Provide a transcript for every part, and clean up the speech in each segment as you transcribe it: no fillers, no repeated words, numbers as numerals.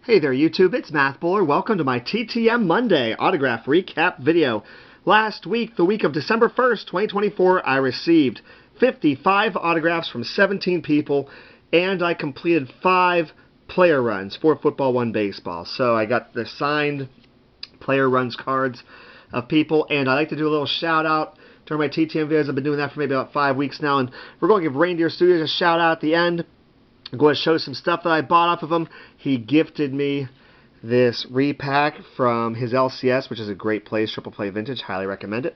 Hey there YouTube, it's Math Bowler. Welcome to my TTM Monday autograph recap video. Last week, the week of December 1st, 2024, I received 55 autographs from 17 people, and I completed 5 player runs, 4 football, 1 baseball. So I got the signed player runs cards of people, and I like to do a little shout out during my TTM videos. I've been doing that for maybe about 5 weeks now, and we're going to give Reindeer Studios a shout out at the end. I'm going to show some stuff that I bought off of him. He gifted me this repack from his LCS, which is a great place, Triple Play Vintage. Highly recommend it.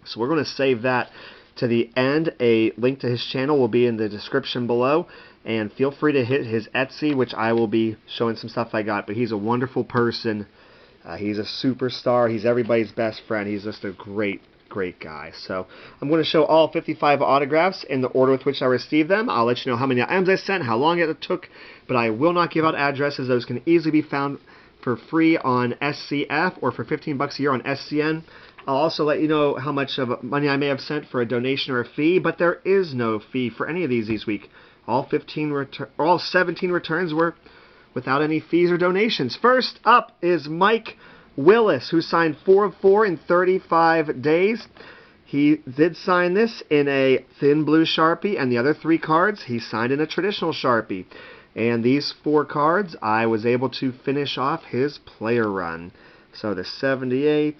So we're going to save that to the end. A link to his channel will be in the description below. And feel free to hit his Etsy, which I will be showing some stuff I got. But he's a wonderful person. He's a superstar. He's everybody's best friend. He's just a great guy. So I'm going to show all 55 autographs in the order with which I received them. I'll let you know how many items I sent, how long it took, but I will not give out addresses. Those can easily be found for free on SCF or for 15 bucks a year on SCN. I'll also let you know how much of money I may have sent for a donation or a fee, but there is no fee for any of these this week. All 17 returns were without any fees or donations. First up is Mike Willis, who signed 4 of 4 in 35 days. He did sign this in a thin blue Sharpie, and the other 3 cards he signed in a traditional Sharpie. And these 4 cards, I was able to finish off his player run. So the 78,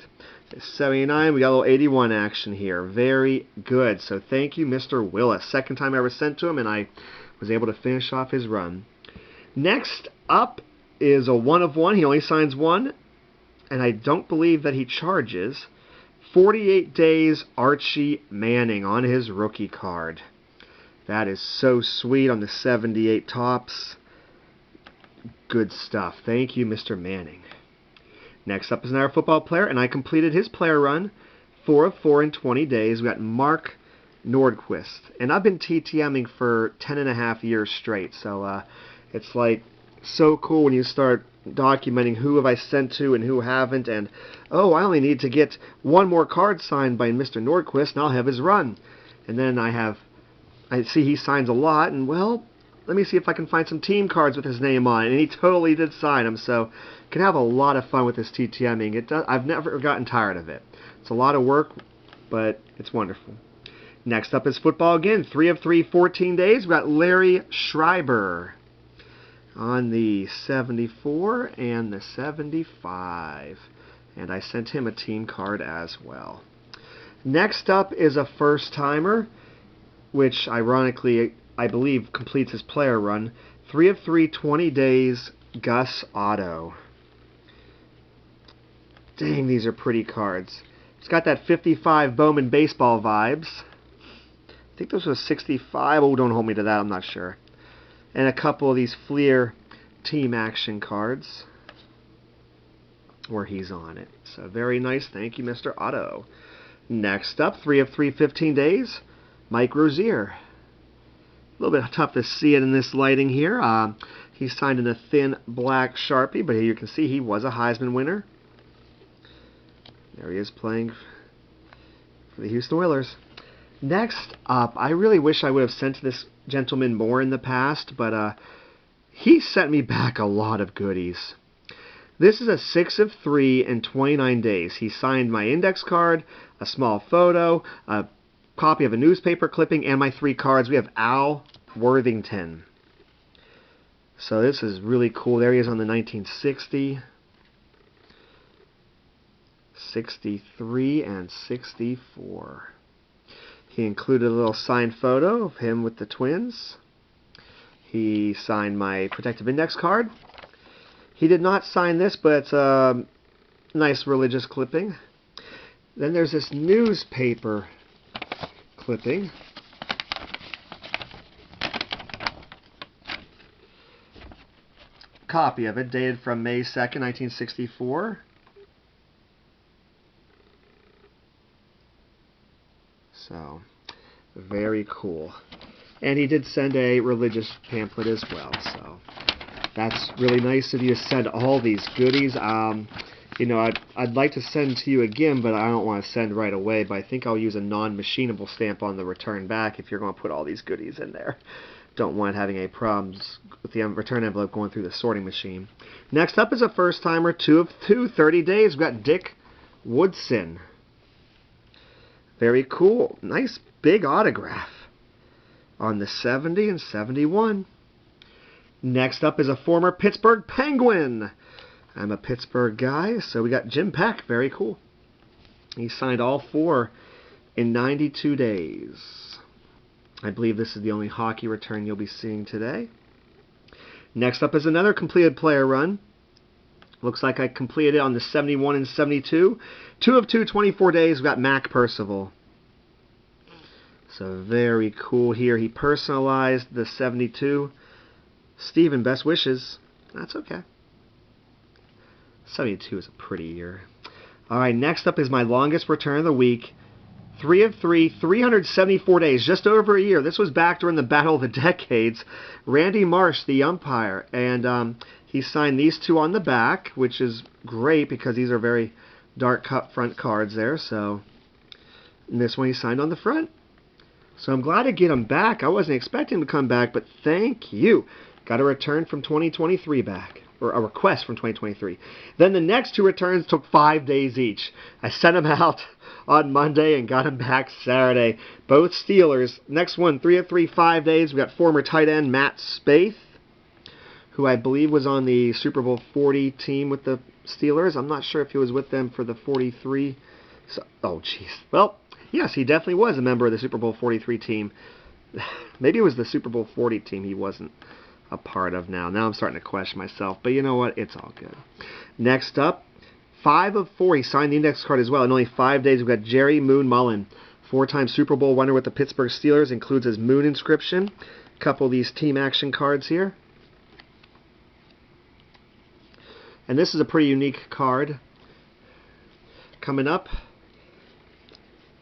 the 79, we got a little 81 action here. Very good. So thank you, Mr. Willis. Second time I ever sent to him, and I was able to finish off his run. Next up is a 1 of 1. He only signs 1. And I don't believe that he charges. 48 days Archie Manning on his rookie card. That is so sweet on the 78 tops. Good stuff. Thank you, Mr. Manning. Next up is another football player, and I completed his player run. 4 of 4 in 20 days. We got Mark Nordquist. And I've been TTMing for 10.5 years straight. So it's like so cool when you start documenting who have I sent to and who haven't, and oh, I only need to get 1 more card signed by Mr. Nordquist and I'll have his run. And then I see he signs a lot, and well, let me see if I can find some team cards with his name on it, and he totally did sign them. So can have a lot of fun with this TTMing. I've never gotten tired of it. It's a lot of work, but it's wonderful. Next up is football again. 3 of 3, 14 days. We got Larry Schreiber on the 74 and the 75. And I sent him a team card as well. Next up is a first-timer, which ironically I believe completes his player run. 3 of 3, 20 days, Gus Otto. Dang, these are pretty cards. It's got that 55 Bowman baseball vibes. I think those were 65. Oh, don't hold me to that, I'm not sure. And a couple of these Fleer team action cards where he's on it. So very nice. Thank you, Mr. Otto. Next up, 3 of 3, 15 days, Mike Rozier. A little bit tough to see it in this lighting here. He signed in a thin black Sharpie, but here you can see he was a Heisman winner. There he is playing for the Houston Oilers. Next up, I really wish I would have sent this gentleman more in the past, but he sent me back a lot of goodies. This is a 6 of 3 in 29 days. He signed my index card, a small photo, a copy of a newspaper clipping, and my 3 cards. We have Al Worthington. So this is really cool. There he is on the 1960, 63, and 64. He included a little signed photo of him with the Twins. He signed my protective index card. He did not sign this, but it's a nice religious clipping. Then there's this newspaper clipping. Copy of it, dated from May 2nd, 1964. So, very cool. And he did send a religious pamphlet as well. So, that's really nice of you to send all these goodies. You know, I'd like to send to you again, but I don't want to send right away. But I think I'll use a non-machinable stamp on the return back if you're going to put all these goodies in there. don't want having any problems with the return envelope going through the sorting machine. Next up is a first-timer, 2 of 2, 30 days. We've got Dick Woodson. Very cool. Nice big autograph on the 70 and 71. Next up is a former Pittsburgh Penguin. I'm a Pittsburgh guy, so we got Jim Peck. Very cool. He signed all 4 in 92 days. I believe this is the only hockey return you'll be seeing today. Next up is another completed player run. Looks like I completed it on the 71 and 72. 2 of 2, 24 days. We've got Mac Percival. So very cool here. He personalized the 72. Steven, best wishes. That's okay. 72 is a pretty year. Alright, next up is my longest return of the week. 3 of 3, 374 days, just over a year. This was back during the Battle of the Decades. Randy Marsh, the umpire, and he signed these 2 on the back, which is great because these are very dark cut front cards there. So, and this one he signed on the front. So I'm glad to get him back. I wasn't expecting him to come back, but thank you. Got a return from 2023 back, or a request from 2023. Then the next 2 returns took 5 days each. I sent them out on Monday and got them back Saturday. Both Steelers. Next one, 3 of 3, 5 days. We got former tight end Matt Spaeth, who I believe was on the Super Bowl 40 team with the Steelers. I'm not sure if he was with them for the 43. So, oh, jeez. Well, yes, he definitely was a member of the Super Bowl 43 team. Maybe it was the Super Bowl 40 team he wasn't a part of now. Now I'm starting to question myself, but you know what? It's all good. Next up, 5 of 4. He signed the index card as well. In only 5 days, we've got Jerry Moon Mullen, 4-time Super Bowl winner with the Pittsburgh Steelers. Includes his Moon inscription. A couple of these team action cards here. And this is a pretty unique card. Coming up,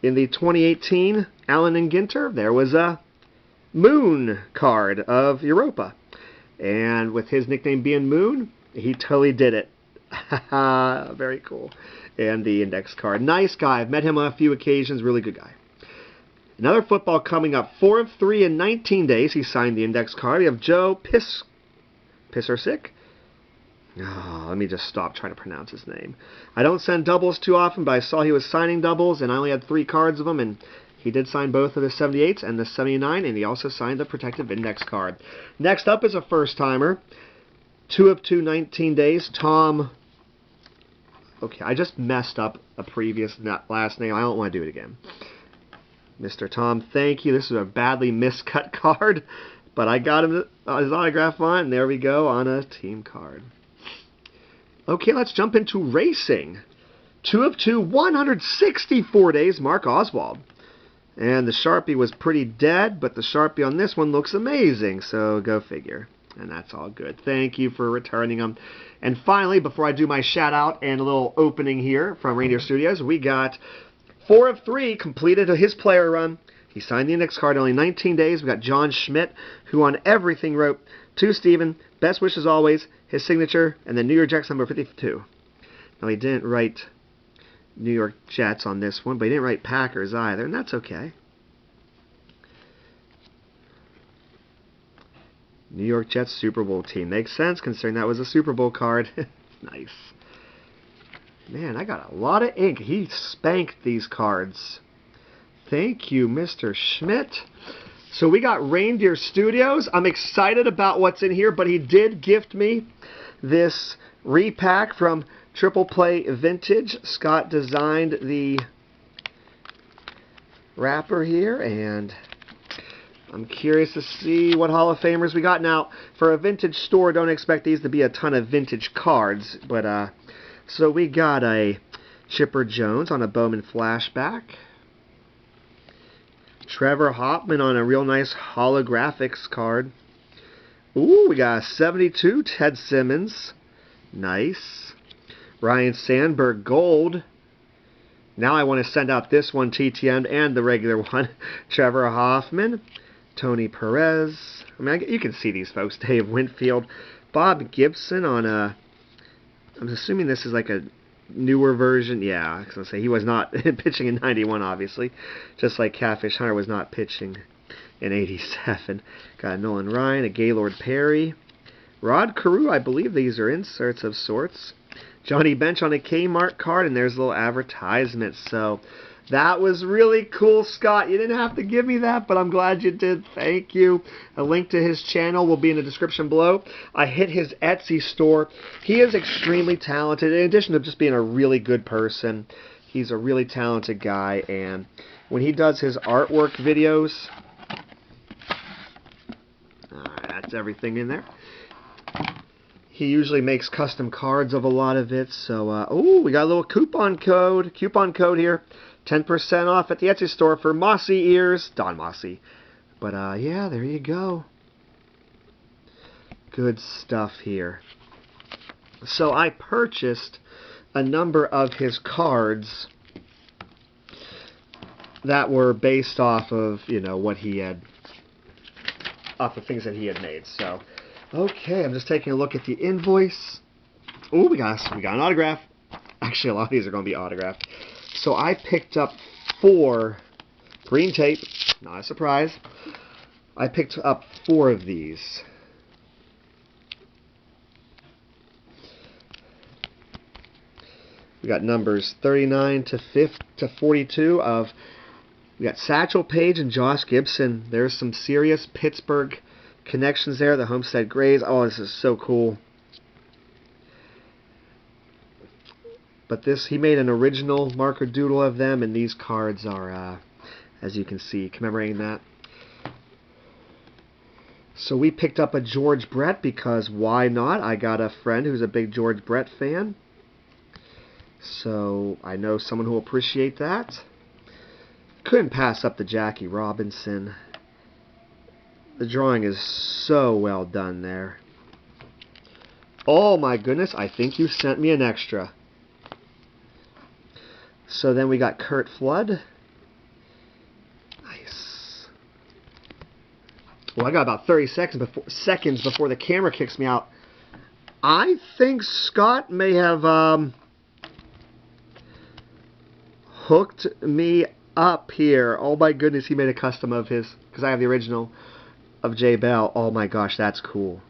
in the 2018 Allen and Ginter, there was a Moon card of Europa. And with his nickname being Moon, he totally did it. Very cool. And the index card. Nice guy. I've met him on a few occasions. Really good guy. Another football coming up. 4 of 3 in 19 days. He signed the index card. We have Joe Pisarcik. Oh, let me just stop trying to pronounce his name. I don't send doubles too often, but I saw he was signing doubles, and I only had 3 cards of them, and he did sign both of the 78s and the 79, and he also signed the protective index card. Next up is a first-timer. 2 of 2, 19 days. Tom. Okay, I just messed up a previous last name. I don't want to do it again. Mr. Tom, thank you. This is a badly miscut card, but I got him his autograph on, and there we go on a team card. Okay, let's jump into racing. 2 of 2, 164 days. Mark Oswald. And the Sharpie was pretty dead, but the Sharpie on this one looks amazing, so go figure. And that's all good. Thank you for returning them. And finally, before I do my shout-out and a little opening here from Reindeer Studios, we got 4 of 3 completed his player run. He signed the index card in only 19 days. We got John Schmidt, who on everything wrote, "To Steven, best wishes always," his signature, and then New York Jets number 52. Now, he didn't write New York Jets on this one, but he didn't write Packers either, and that's okay. New York Jets Super Bowl team. Makes sense considering that was a Super Bowl card. Nice. Man, I got a lot of ink. He spanked these cards. Thank you, Mr. Schmidt. So we got Reindeer Studios. I'm excited about what's in here, but he did gift me this repack from Triple Play Vintage. Scott designed the wrapper here, and I'm curious to see what Hall of Famers we got. Now, for a vintage store, don't expect these to be a ton of vintage cards, but so we got a Chipper Jones on a Bowman flashback. Trevor Hoffman on a real nice holographics card. Ooh, we got a 72 Ted Simmons. Nice. Ryan Sandberg Gold. Now I want to send out this one, TTM, and the regular one. Trevor Hoffman. Tony Perez. I mean, you can see these folks. Dave Winfield. Bob Gibson on a... I'm assuming this is like a newer version. Yeah, I was going to say he was not pitching in 91, obviously. Just like Catfish Hunter was not pitching in 87. Got a Nolan Ryan, a Gaylord Perry. Rod Carew, I believe these are inserts of sorts. Johnny Bench on a Kmart card, and there's a little advertisement. So that was really cool, Scott. You didn't have to give me that, but I'm glad you did. Thank you. A link to his channel will be in the description below. I hit his Etsy store. He is extremely talented. In addition to just being a really good person, he's a really talented guy. And when he does his artwork videos, that's everything in there. He usually makes custom cards of a lot of it. So, oh, we got a little coupon code here. 10% off at the Etsy store for Mossy Ears. Don Mossy. But, yeah, there you go. Good stuff here. So I purchased a number of his cards that were based off of, you know, what he had, off of things that he had made. So, okay, I'm just taking a look at the invoice. Oh, we got an autograph. Actually, a lot of these are going to be autographed. So I picked up 4 green tape. Not a surprise. I picked up 4 of these. We got numbers 39 to 42 of. We got Satchel Paige and Josh Gibson. There's some serious Pittsburgh connections there. The Homestead Grays. Oh, this is so cool. But he made an original marker doodle of them, and these cards are, as you can see, commemorating that. So we picked up a George Brett because why not? I got a friend who's a big George Brett fan. So I know someone who will appreciate that. Couldn't pass up the Jackie Robinson. The drawing is so well done there. Oh my goodness, I think you sent me an extra. So then we got Curt Flood. Nice. Well, I got about 30 seconds before the camera kicks me out. I think Scott may have hooked me up here. Oh my goodness, he made a custom of his, because I have the original of Jay Bell. Oh my gosh, that's cool.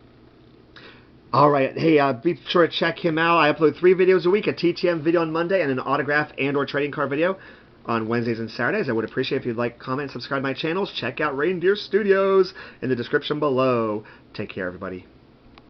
Alright, hey, be sure to check him out. I upload 3 videos a week, a TTM video on Monday, and an autograph and or trading card video on Wednesdays and Saturdays. I would appreciate if you'd like, comment, and subscribe to my channels. Check out Reindeer Studios in the description below. Take care, everybody.